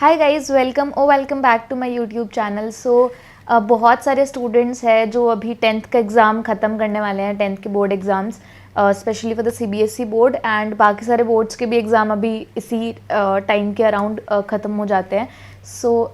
Hi guys, welcome back to my YouTube channel. बहुत सारे students हैं जो अभी 10th का एग्ज़ाम ख़त्म करने वाले हैं, 10th के board exams, specially for the CBSE board and बाकी सारे बोर्ड्स के भी एग्ज़ाम अभी इसी टाइम के अराउंड ख़त्म हो जाते हैं।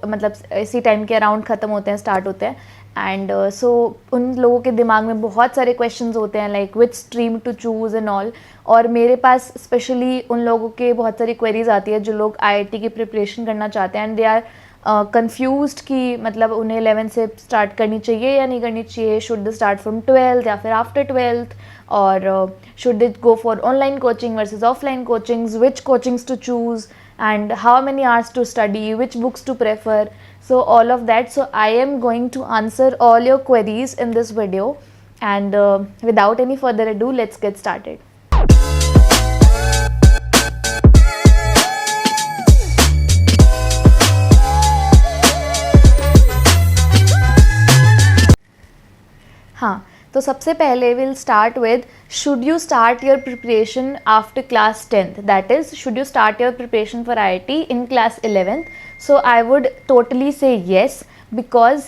मतलब इसी टाइम के अराउंड ख़त्म होते हैं, स्टार्ट होते हैं। एंड उन लोगों के दिमाग में बहुत सारे क्वेश्चंस होते हैं like which stream to choose and all. और मेरे पास स्पेशली उन लोगों के बहुत सारी क्वेरीज आती है जो लोग आईआईटी की प्रिपरेशन करना चाहते हैं एंड दे आर कन्फ्यूज्ड कि मतलब उन्हें 11th से स्टार्ट करनी चाहिए या नहीं करनी चाहिए, should they start from 12th या फिर आफ्टर 12th, और should they go for online coaching versus offline coachings, which coachings to choose and how many hours to study, which books to prefer, so all of that. So I am going to answer all your queries in this video, and without any further ado, let's get started. हाँ, तो सबसे पहले will start with should you start your preparation after class 10th, that is should you start your preparation for IIT in class 11th. So I would totally से yes, because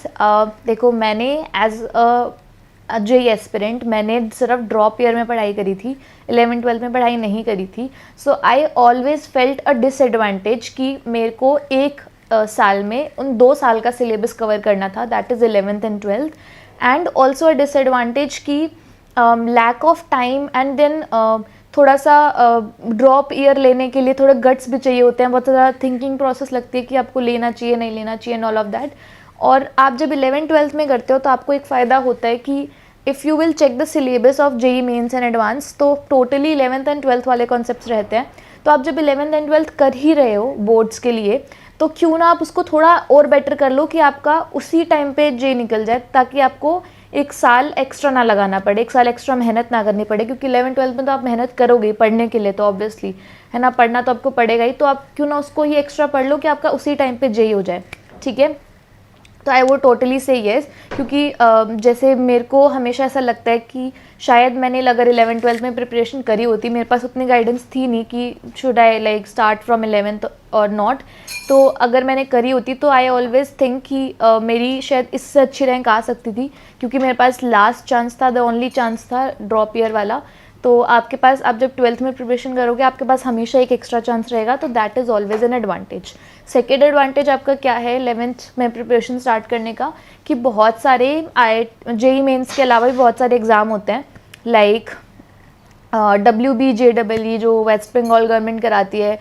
देखो मैंने as a JEE aspirant मैंने सिर्फ drop year में पढ़ाई करी थी, 11th-12th में पढ़ाई नहीं करी थी. So I always felt a disadvantage कि मेरे को एक साल में उन 2 साल का सिलेबस कवर करना था, that is 11th and 12th. And also a disadvantage की lack of time and then थोड़ा सा ड्रॉप ईयर लेने के लिए थोड़े गट्स भी चाहिए होते हैं, बहुत ज़्यादा थिंकिंग प्रोसेस लगती है कि आपको लेना चाहिए नहीं लेना चाहिए एंड ऑल ऑफ दैट. और आप जब 11th-12th में करते हो तो आपको एक फ़ायदा होता है कि if you will check the syllabus of JEE Mains and advance, तो टोटली 11th एंड 12th वाले कॉन्सेप्ट्स रहते हैं. तो आप जब 11th एंड 12th कर ही रहे हो बोर्ड्स के लिए, तो क्यों ना आप उसको थोड़ा और बेटर कर लो कि आपका उसी टाइम पे जे निकल जाए, ताकि आपको एक साल एक्स्ट्रा ना लगाना पड़े, एक साल एक्स्ट्रा मेहनत ना करनी पड़े. क्योंकि 11th-12th में तो आप मेहनत करोगे पढ़ने के लिए, तो ऑब्वियसली है ना, पढ़ना तो आपको पड़ेगा ही. तो आप क्यों ना उसको ये एक्स्ट्रा पढ़ लो कि आपका उसी टाइम पे जे हो जाए, ठीक है. तो आई वुड टोटली से येस, क्योंकि जैसे मेरे को हमेशा ऐसा लगता है कि शायद मैंने अगर 11th-12th में प्रिपरेशन करी होती, मेरे पास उतनी गाइडेंस थी नहीं कि should I like start from 11th और नॉट. तो अगर मैंने करी होती तो आई ऑलवेज थिंक कि मेरी शायद इससे अच्छी रैंक आ सकती थी, क्योंकि मेरे पास लास्ट चांस था, द ओनली चांस था ड्रॉप ईयर वाला. तो आपके पास, आप जब 12th में प्रिपरेशन करोगे आपके पास हमेशा एक एक्स्ट्रा चांस रहेगा, तो that is always an advantage. Second advantage आपका क्या है 11th में प्रिपरेशन स्टार्ट करने का, कि बहुत सारे जेई मेंस के अलावा भी बहुत सारे एग्ज़ाम होते हैं, लाइक WBJEE जो वेस्ट बंगाल गवर्नमेंट कराती है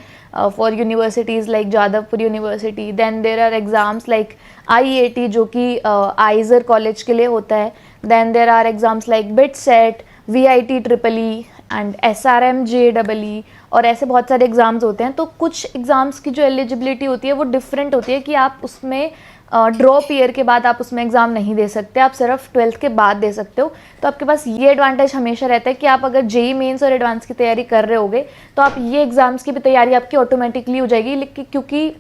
for universities like Jadavpur university. Then there are exams like IAT जो कि आइजर कॉलेज के लिए होता है. Then there are exams like BITSET, VIT EEE and SRM JEE, और ऐसे बहुत सारे एग्ज़ाम्स होते हैं. तो कुछ एग्ज़ाम्स की जो एलिजिबिलिटी होती है वो डिफरेंट होती है, कि आप उसमें ड्रॉप ईयर के बाद आप उसमें एग्ज़ाम नहीं दे सकते, आप सिर्फ 12th के बाद दे सकते हो. तो आपके पास ये एडवांटेज हमेशा रहता है कि आप अगर जेई मेंस और एडवांस की तैयारी कर रहे होगे तो आप ये एग्ज़ाम्स की भी तैयारी आपकी ऑटोमेटिकली हो जाएगी, लेकिन क्योंकि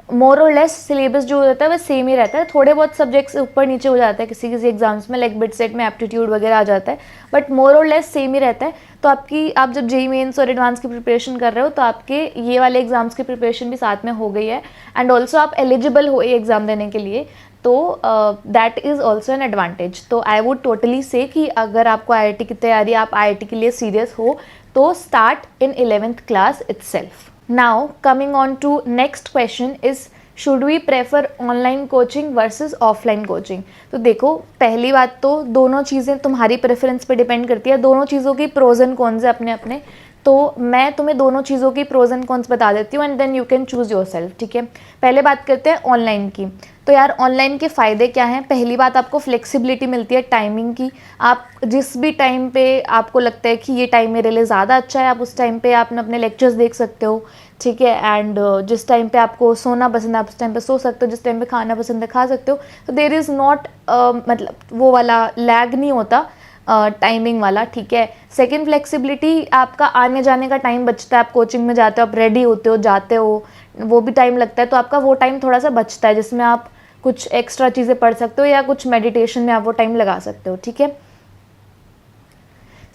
मोर और लेस सिलेबस जो रहता है वह सेम ही रहता है. थोड़े बहुत सब्जेक्ट्स ऊपर नीचे हो जाता है किसी किसी एग्जाम्स में, लाइक BITSET में एप्टीट्यूड वगैरह आ जाता है, बट मोर और लेस सेम ही रहता है. तो आप जब जेई मेंस और एडवांस की प्रिपरेशन कर रहे हो तो आपके ये वाले एग्जाम्स की प्रिपरेशन भी साथ में हो गई है, एंड ऑल्सो आप एलिजिबल हो ये एग्ज़ाम देने के लिए. तो that is also an advantage. तो आई वुड टोटली से कि अगर आपको IIT की तैयारी, आप IIT के लिए सीरियस हो, तो start in 11th class itself. Now coming on to next question is should we prefer online coaching versus offline coaching. तो देखो, पहली बात तो दोनों चीज़ें तुम्हारी प्रेफरेंस पे डिपेंड करती है, दोनों चीज़ों की प्रोज एंड कॉन्स है अपने अपने. तो मैं तुम्हें दोनों चीज़ों की प्रोज एंड कॉन्स बता देती हूँ and then you can choose yourself, ठीक है. पहले बात करते हैं ऑनलाइन की. तो यार ऑनलाइन के फ़ायदे क्या हैं. पहली बात, आपको फ्लेक्सिबिलिटी मिलती है टाइमिंग की. आप जिस भी टाइम पे आपको लगता है कि ये टाइम मेरे लिए ज़्यादा अच्छा है, आप उस टाइम पे आप अपने लेक्चर्स देख सकते हो, ठीक है. एंड जिस टाइम पे आपको सोना पसंद है आप उस टाइम पे सो सकते हो, जिस टाइम पे खाना पसंद है खा सकते हो. तो देयर इज़ नॉट मतलब वो वाला लैग नहीं होता टाइमिंग वाला, ठीक है. सेकंड, फ्लेक्सिबिलिटी, आपका आने जाने का टाइम बचता है. आप कोचिंग में जाते हो, आप रेडी होते हो, जाते हो, वो भी टाइम लगता है, तो आपका वो टाइम थोड़ा सा बचता है जिसमें आप कुछ एक्स्ट्रा चीज़ें पढ़ सकते हो या कुछ मेडिटेशन में आप वो टाइम लगा सकते हो, ठीक है.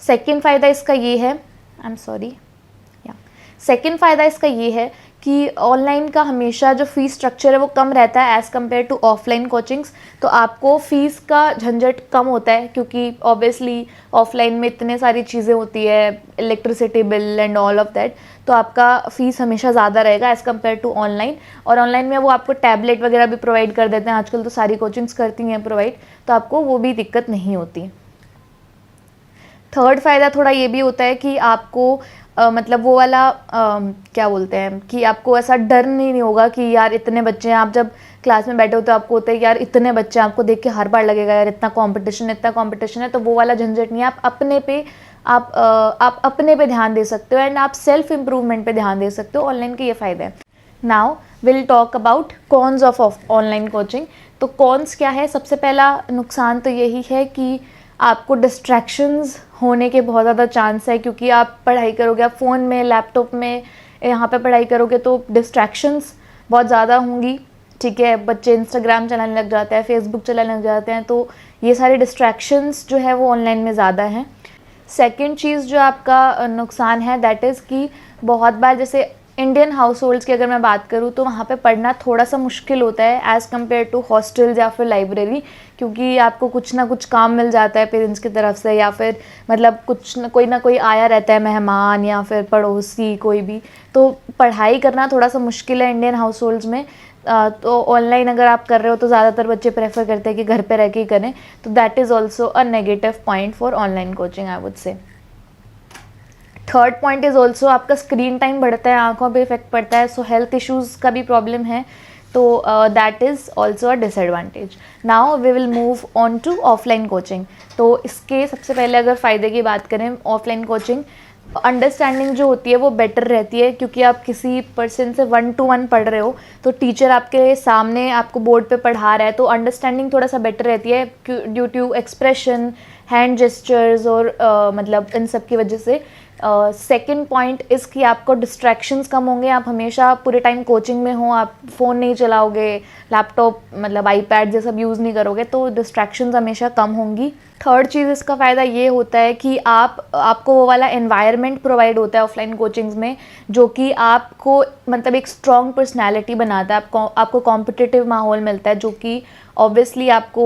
सेकेंड फ़ायदा इसका ये है, आई एम सॉरी, सेकेंड फ़ायदा इसका ये है कि ऑनलाइन का हमेशा जो फ़ीस स्ट्रक्चर है वो कम रहता है as compare to offline coachings. तो आपको फ़ीस का झंझट कम होता है, क्योंकि ऑब्वियसली ऑफलाइन में इतने सारी चीज़ें होती है, electricity bill and all of that, तो आपका फ़ीस हमेशा ज़्यादा रहेगा एज़ कम्पेयर टू ऑनलाइन। और ऑनलाइन में वो आपको टैबलेट वगैरह भी प्रोवाइड कर देते हैं, आजकल तो सारी कोचिंग्स करती हैं प्रोवाइड, तो आपको वो भी दिक्कत नहीं होती। थर्ड फ़ायदा थोड़ा ये भी होता है कि आपको मतलब वो वाला क्या बोलते हैं कि आपको ऐसा डर नहीं होगा कि यार इतने बच्चे हैं। आप जब क्लास में बैठे हो तो आपको होता है यार इतने बच्चे हैं, आपको देख के हर बार लगेगा यार इतना कंपटीशन है, तो वो वाला झंझट नहीं है। आप अपने पे ध्यान दे सकते हो एंड आप सेल्फ इम्प्रूवमेंट पे ध्यान दे सकते हो। ऑनलाइन के ये फ़ायदे हैं। Now will talk about cons of online coaching. तो कॉन्स क्या है? सबसे पहला नुकसान तो यही है कि आपको डिस्ट्रैक्शंस होने के बहुत ज़्यादा चांस है, क्योंकि आप पढ़ाई करोगे, आप फ़ोन में, लैपटॉप में, यहाँ पे पढ़ाई करोगे तो डिस्ट्रैक्शंस बहुत ज़्यादा होंगी। ठीक है, बच्चे इंस्टाग्राम चलाने लग जाते हैं, फेसबुक चलाने लग जाते हैं, तो ये सारे डिस्ट्रैक्शंस जो है वो ऑनलाइन में ज़्यादा हैं। सेकेंड चीज़ जो आपका नुकसान है दैट इज़ कि बहुत बार जैसे इंडियन हाउस होल्ड्स की अगर मैं बात करूँ तो वहाँ पे पढ़ना थोड़ा सा मुश्किल होता है एज़ कम्पेयर टू हॉस्टल्स या फिर लाइब्रेरी, क्योंकि आपको कुछ ना कुछ काम मिल जाता है पेरेंट्स की तरफ से, या फिर मतलब कुछ ना कोई आया रहता है, मेहमान या फिर पड़ोसी कोई भी, तो पढ़ाई करना थोड़ा सा मुश्किल है इंडियन हाउस होल्ड्स में। तो ऑनलाइन अगर आप कर रहे हो तो ज़्यादातर बच्चे प्रेफर करते हैं कि घर पे रह के ही करें, तो that is also a negative point for online coaching I would say. Third point is also आपका स्क्रीन टाइम बढ़ता है, आंखों पे इफेक्ट पड़ता है, सो हेल्थ इश्यूज़ का भी प्रॉब्लम है, तो that is also a disadvantage. Now we will move on to offline coaching. तो इसके सबसे पहले अगर फ़ायदे की बात करें, ऑफलाइन कोचिंग अंडरस्टैंडिंग जो होती है वो बेटर रहती है, क्योंकि आप किसी पर्सन से 1-to-1 पढ़ रहे हो, तो टीचर आपके सामने आपको बोर्ड पे पढ़ा रहा है, तो अंडरस्टैंडिंग थोड़ा सा बेटर रहती है due to expression, hand gestures और मतलब इन सब की वजह से। सेकेंड पॉइंट इज़ कि आपको डिस्ट्रैक्शंस कम होंगे, आप हमेशा पूरे टाइम कोचिंग में हो, आप फ़ोन नहीं चलाओगे, लैपटॉप मतलब आईपैड ये सब यूज़ नहीं करोगे, तो डिस्ट्रैक्शंस हमेशा कम होंगी। थर्ड चीज़ इसका फ़ायदा ये होता है कि आपको वो वाला एनवायरनमेंट प्रोवाइड होता है ऑफलाइन कोचिंग्स में, जो कि आपको मतलब एक स्ट्रॉन्ग पर्सनैलिटी बनाता है, आपको कॉम्पिटिटिव माहौल मिलता है, जो कि ऑब्वियसली आपको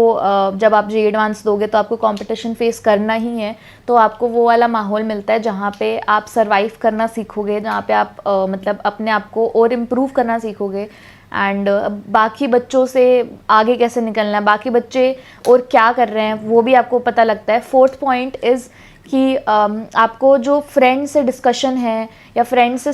जब आप जे एडवांस दोगे तो आपको कंपटीशन फेस करना ही है, तो आपको वो वाला माहौल मिलता है जहाँ पे आप सरवाइव करना सीखोगे, जहाँ पे आप मतलब अपने आप को और इम्प्रूव करना सीखोगे एंड बाकी बच्चों से आगे कैसे निकलना है, बाकी बच्चे और क्या कर रहे हैं वो भी आपको पता लगता है। फोर्थ पॉइंट इज़ कि आपको जो फ्रेंड से डिस्कशन है या फ्रेंड से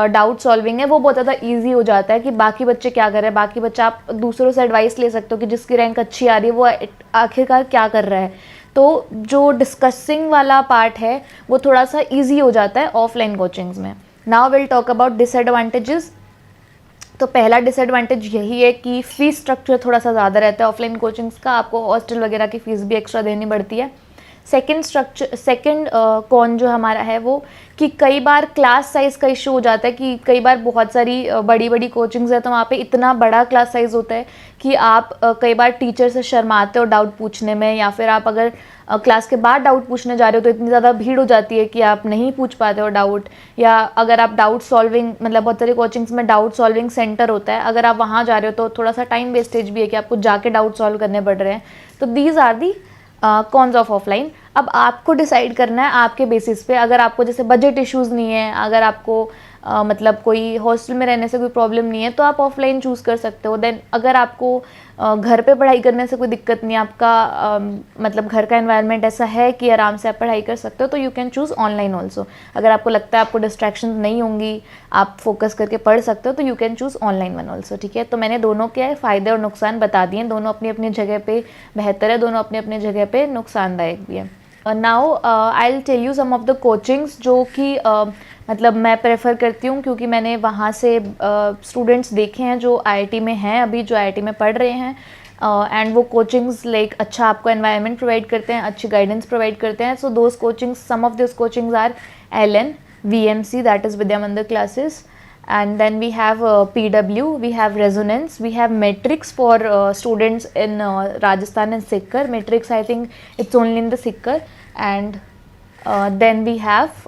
डाउट सॉल्विंग है वो बहुत ज़्यादा इजी हो जाता है कि बाकी बच्चे क्या कर रहे हैं, बाकी बच्चा आप दूसरों से एडवाइस ले सकते हो कि जिसकी रैंक अच्छी आ रही है वो आखिरकार क्या कर रहा है। तो जो डिस्कसिंग वाला पार्ट है वो थोड़ा सा ईजी हो जाता है ऑफलाइन कोचिंग्स में। Now will talk about disadvantages. तो पहला डिसएडवांटेज यही है कि फ़ीस स्ट्रक्चर थोड़ा सा ज़्यादा रहता है ऑफलाइन कोचिंग्स का, आपको हॉस्टल वगैरह की फ़ीस भी एक्स्ट्रा देनी पड़ती है। सेकंड कॉन जो हमारा है वो कि कई बार क्लास साइज़ का इशू हो जाता है, कि कई बार बहुत सारी बड़ी बड़ी कोचिंग्स है तो वहाँ पे इतना बड़ा क्लास साइज़ होता है कि आप कई बार टीचर से शर्माते हो डाउट पूछने में, या फिर आप अगर क्लास के बाद डाउट पूछने जा रहे हो तो इतनी ज़्यादा भीड़ हो जाती है कि आप नहीं पूछ पाते हो डाउट। या अगर आप डाउट सॉल्विंग मतलब बहुत सारी कोचिंग्स में डाउट सॉल्विंग सेंटर होता है, अगर आप वहाँ जा रहे हो तो थोड़ा सा टाइम वेस्टेज भी है कि आपको जाके डाउट सॉल्व करने पड़ रहे हैं। तो these are the cons of offline. अब आपको डिसाइड करना है आपके बेसिस पे, अगर आपको जैसे बजट इश्यूज़ नहीं है, अगर आपको मतलब कोई हॉस्टल में रहने से कोई प्रॉब्लम नहीं है तो आप ऑफलाइन चूज़ कर सकते हो। देन अगर आपको घर पे पढ़ाई करने से कोई दिक्कत नहीं है, आपका मतलब घर का एनवायरनमेंट ऐसा है कि आराम से आप पढ़ाई कर सकते हो, तो you can choose online also. अगर आपको लगता है आपको डिस्ट्रैक्शन नहीं होंगी, आप फोकस करके पढ़ सकते हो, तो you can choose online one also. ठीक है, तो मैंने दोनों के फ़ायदे और नुकसान बता दिए, दोनों अपनी अपनी जगह पे बेहतर है, दोनों अपनी अपनी जगह पे नुकसानदायक भी है। Now I will tell you some of the coachings जो कि मतलब मैं प्रेफर करती हूँ, क्योंकि मैंने वहाँ से स्टूडेंट्स देखे हैं जो आईआईटी में हैं अभी, जो आईआईटी में पढ़ रहे हैं, एंड वो कोचिंग्स लाइक अच्छा आपको एनवायरनमेंट प्रोवाइड करते हैं, अच्छी गाइडेंस प्रोवाइड करते हैं। So those coachings, some of this coachings are LN, VMC, that is Vidya Mandir classes, and then we have PW, we have Resonance, we have Matrix for students in Rajasthan and Sikar. Matrix, I think it's only in the Sikar, and then we have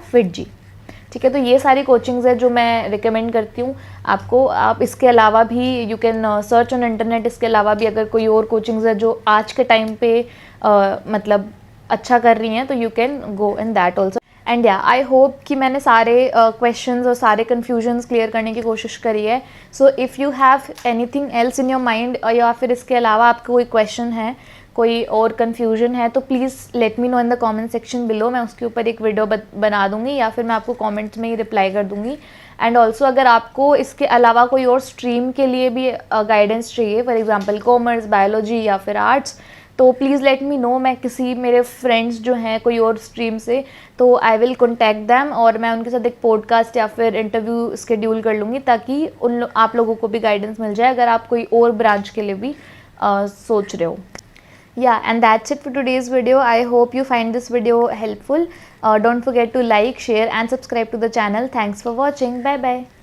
FITG. ठीक है, तो ये सारी coachings है जो मैं recommend करती हूँ आपको। आप इसके अलावा भी you can search on internet, इसके अलावा भी अगर कोई और कोचिंग्स है जो आज के टाइम पे मतलब अच्छा कर रही हैं, तो you can go in that also. And या आई होप कि मैंने सारे क्वेश्चंस और सारे कन्फ्यूजन्स क्लियर करने की कोशिश करी है। So if you have anything else in your mind, या फिर इसके अलावा आपका कोई क्वेश्चन है, कोई और कन्फ्यूजन है, तो please let me know in the comment section below. मैं उसके ऊपर एक वीडियो बना दूंगी, या फिर मैं आपको कमेंट्स में ही रिप्लाई कर दूंगी। एंड ऑल्सो अगर आपको इसके अलावा कोई और स्ट्रीम के लिए भी गाइडेंस चाहिए, फॉर एग्जांपल कॉमर्स, बायोलॉजी या फिर आर्ट्स, तो प्लीज़ लेट मी नो। मैं किसी मेरे फ्रेंड्स जो हैं कोई और स्ट्रीम से, तो आई विल कॉन्टैक्ट दैम और मैं उनके साथ एक पॉडकास्ट या फिर इंटरव्यू शेड्यूल कर लूँगी, ताकि आप लोगों को भी गाइडेंस मिल जाए अगर आप कोई और ब्रांच के लिए भी सोच रहे हो। Yeah, and that's it for today's video. I hope you find this video helpful. Don't forget to like, share and subscribe to the channel. Thanks for watching. Bye bye.